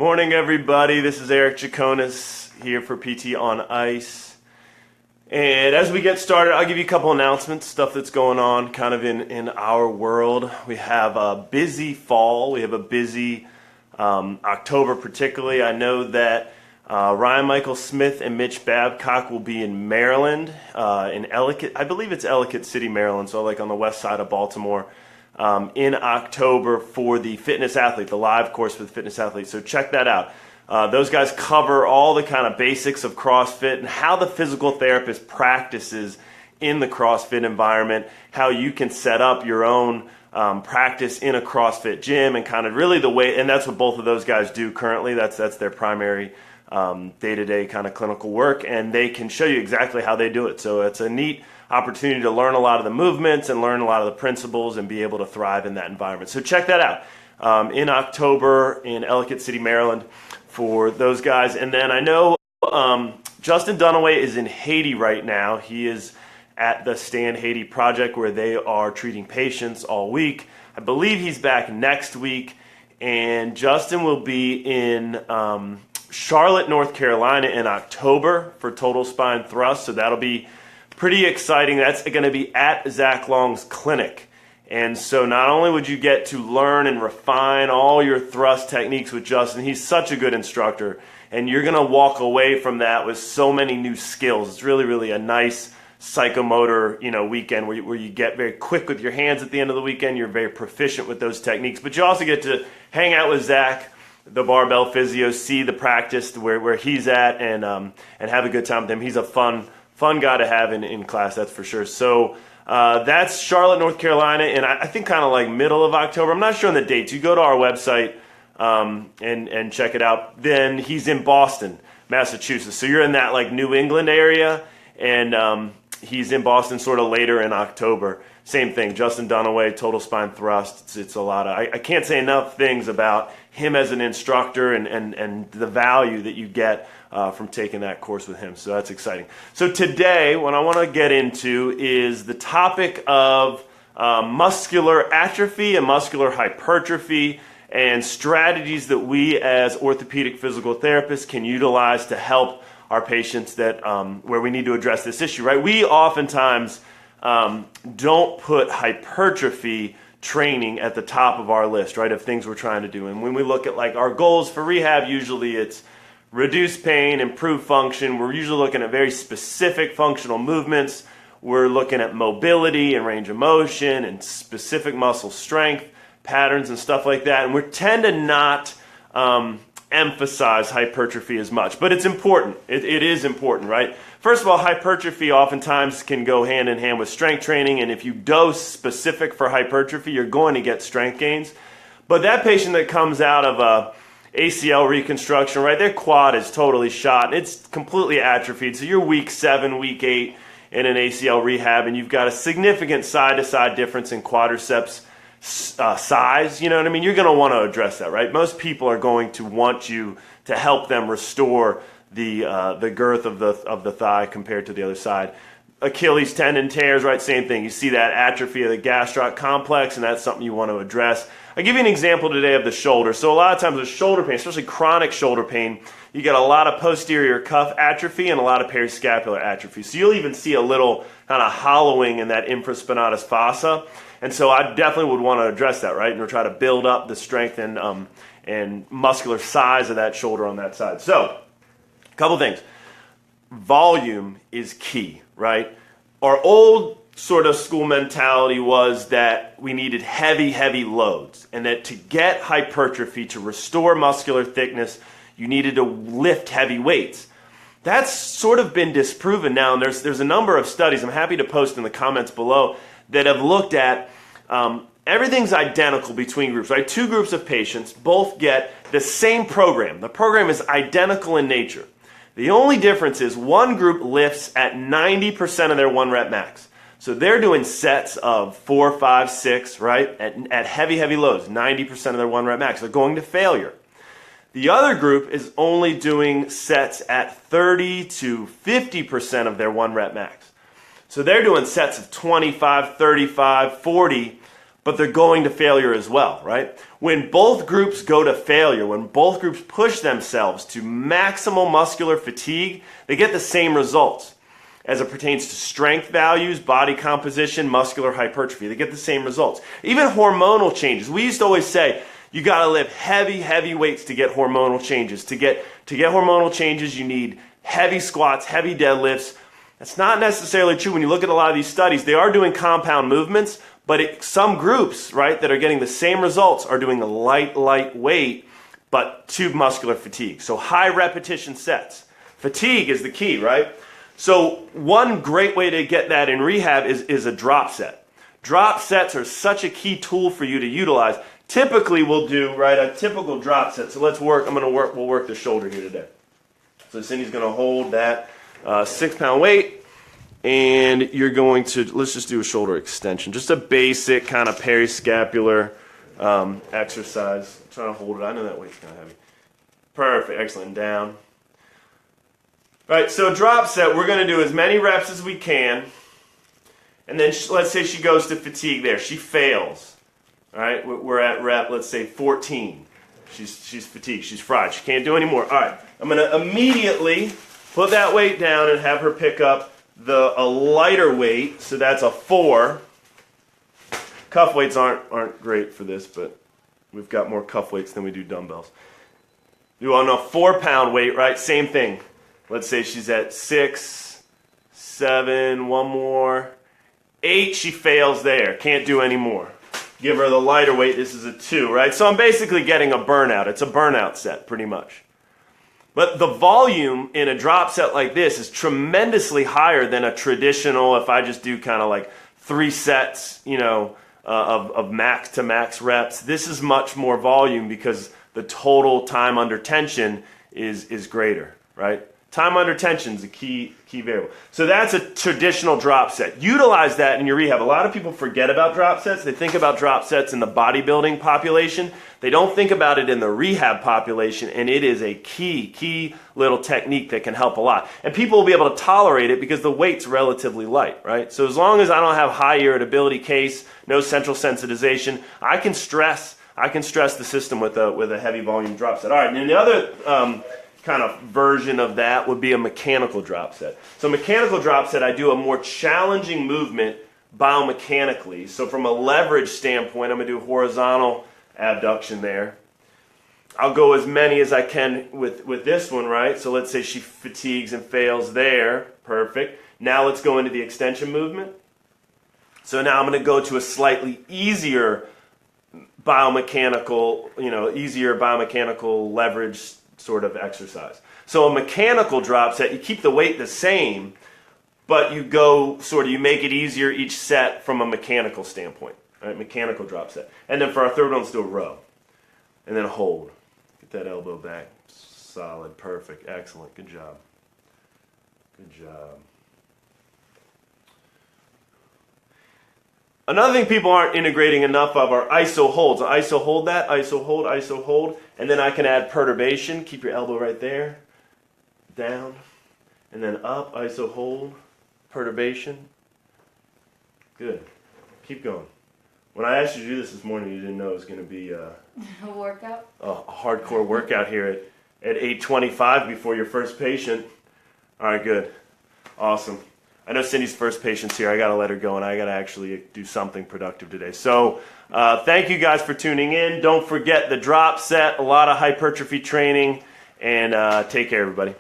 Morning, everybody. This is Eric Chaconis here for PT on Ice. And as we get started, I'll give you a couple announcements, stuff that's going on kind of in our world. We have a busy fall. We have a busy October particularly. I know that Ryan Michael Smith and Mitch Babcock will be in Maryland, in Ellicott. I believe it's Ellicott City, Maryland, so like on the west side of Baltimore. In October for the fitness athlete, the live course for the fitness athlete. So check that out. Those guys cover all the kind of basics of CrossFit and how the physical therapist practices in the CrossFit environment, how you can set up your own practice in a CrossFit gym, and kind of really the way, and that's what both of those guys do currently. That's their primary day-to-day kind of clinical work, and they can show you exactly how they do it. So it's a neat opportunity to learn a lot of the movements and learn a lot of the principles and be able to thrive in that environment. So check that out in October in Ellicott City, Maryland for those guys. And then I know Justin Dunaway is in Haiti right now. He is at the Stand Haiti Project where they are treating patients all week. I believe he's back next week. And Justin will be in Charlotte, North Carolina in October for Total Spine Thrust. So that'll be pretty exciting. That's going to be at Zach Long's clinic. And so not only would you get to learn and refine all your thrust techniques with Justin, he's such a good instructor, and you're going to walk away from that with so many new skills. It's really, really a nice psychomotor, weekend where you get very quick with your hands at the end of the weekend. You're very proficient with those techniques, but you also get to hang out with Zach, the barbell physio, see the practice where he's at, and have a good time with him. He's a fun guy to have in class, that's for sure. So that's Charlotte, North Carolina, and I think kind of like middle of October. I'm not sure on the dates. You go to our website and check it out. Then he's in Boston, Massachusetts. So you're in that like New England area, and he's in Boston sort of later in October. Same thing, Justin Dunaway, Total Spine Thrust. It's a lot of, I can't say enough things about him as an instructor and the value that you get from taking that course with him. So that's exciting. So today, what I want to get into is the topic of muscular atrophy and muscular hypertrophy and strategies that we as orthopedic physical therapists can utilize to help our patients that where we need to address this issue, right? We oftentimes don't put hypertrophy training at the top of our list, right, of things we're trying to do. And when we look at like our goals for rehab, usually it's reduce pain, improve function. We're usually looking at very specific functional movements. We're looking at mobility and range of motion and specific muscle strength patterns and stuff like that. And we tend to not emphasize hypertrophy as much, but it's important. It is important, right? First of all, hypertrophy oftentimes can go hand in hand with strength training, and if you dose specific for hypertrophy, you're going to get strength gains. But that patient that comes out of a ACL reconstruction, right, their quad is totally shot. It's completely atrophied. So you're week 7, week 8 in an ACL rehab, and you've got a significant side-to-side difference in quadriceps size. You know what I mean? You're going to want to address that, right? Most people are going to want you to help them restore the girth of the thigh compared to the other side. Achilles tendon tears, right? Same thing. You see that atrophy of the gastroc complex, and that's something you want to address. I'll give you an example today of the shoulder. So a lot of times with shoulder pain, especially chronic shoulder pain, you get a lot of posterior cuff atrophy and a lot of periscapular atrophy. So you'll even see a little kind of hollowing in that infraspinatus fossa. And so I definitely would want to address that, right? And we'll try to build up the strength and muscular size of that shoulder on that side. So a couple things. Volume is key, right? Our old sort of school mentality was that we needed heavy loads, and that to get hypertrophy, to restore muscular thickness, you needed to lift heavy weights. That's sort of been disproven now, and there's a number of studies, I'm happy to post in the comments below, that have looked at everything's identical between groups, right? 2 groups of patients both get the same program. The program is identical in nature. The only difference is one group lifts at 90% of their 1 rep max. So they're doing sets of 4, 5, 6, right? At heavy loads, 90% of their 1 rep max. They're going to failure. The other group is only doing sets at 30 to 50% of their 1 rep max. So they're doing sets of 25, 35, 40, but they're going to failure as well, right? When both groups go to failure, when both groups push themselves to maximal muscular fatigue, they get the same results as it pertains to strength values, body composition, muscular hypertrophy. They get the same results. Even hormonal changes. We used to always say, you got to lift heavy weights to get hormonal changes. To get hormonal changes, you need heavy squats, heavy deadlifts. That's not necessarily true. When you look at a lot of these studies, they are doing compound movements, but some groups, right, that are getting the same results are doing a light weight, but to muscular fatigue. So high repetition sets. Fatigue is the key, right? So one great way to get that in rehab is a drop set. Drop sets are such a key tool for you to utilize. Typically we'll do, right, a typical drop set. So we'll work the shoulder here today. So Cindy's going to hold that 6-pound weight, and you're going to, let's just do a shoulder extension. Just a basic kind of periscapular exercise. I'm trying to hold it. I know that weight's kind of heavy. Perfect. Excellent. Down. All right, so drop set, we're going to do as many reps as we can, and then let's say she goes to fatigue there. She fails. All right, we're at rep, let's say 14. She's fatigued. She's fried. She can't do any more. All right, I'm going to immediately put that weight down and have her pick up a lighter weight. So that's a 4. Cuff weights aren't great for this, but we've got more cuff weights than we do dumbbells. You want a 4-pound weight, right? Same thing. Let's say she's at 6, 7, one more. 8, she fails there. Can't do any more. Give her the lighter weight. This is a 2, right? So I'm basically getting a burnout. It's a burnout set, pretty much. But the volume in a drop set like this is tremendously higher than a traditional, if I just do kind of like 3 sets, of max to max reps. This is much more volume because the total time under tension is greater, right? Time under tension is a key variable. So that's a traditional drop set. Utilize that in your rehab. A lot of people forget about drop sets. They think about drop sets in the bodybuilding population. They don't think about it in the rehab population, and it is a key little technique that can help a lot. And people will be able to tolerate it because the weight's relatively light, right? So as long as I don't have high irritability case, no central sensitization, I can stress the system with a heavy volume drop set. All right, and the other kind of version of that would be a mechanical drop set. So mechanical drop set, I do a more challenging movement biomechanically. So from a leverage standpoint, I'm going to do horizontal abduction there. I'll go as many as I can with this one, right? So let's say she fatigues and fails there. Perfect. Now let's go into the extension movement. So now I'm going to go to a slightly easier biomechanical leverage sort of exercise. So a mechanical drop set, you keep the weight the same, but you make it easier each set from a mechanical standpoint. Right? Mechanical drop set. And then for our third one, let's do a row. And then hold. Get that elbow back. Solid. Perfect. Excellent. Good job. Good job. Another thing people aren't integrating enough of are iso holds. ISO hold that, iso hold, and then I can add perturbation. Keep your elbow right there, down, and then up, iso hold, perturbation. Good. Keep going. When I asked you to do this morning, you didn't know it was going to be a workout? A hardcore workout here at 8:25 before your first patient. All right, good. Awesome. I know Cindy's first patient's here. I got to let her go, and I got to actually do something productive today. So thank you guys for tuning in. Don't forget the drop set, a lot of hypertrophy training, and take care, everybody.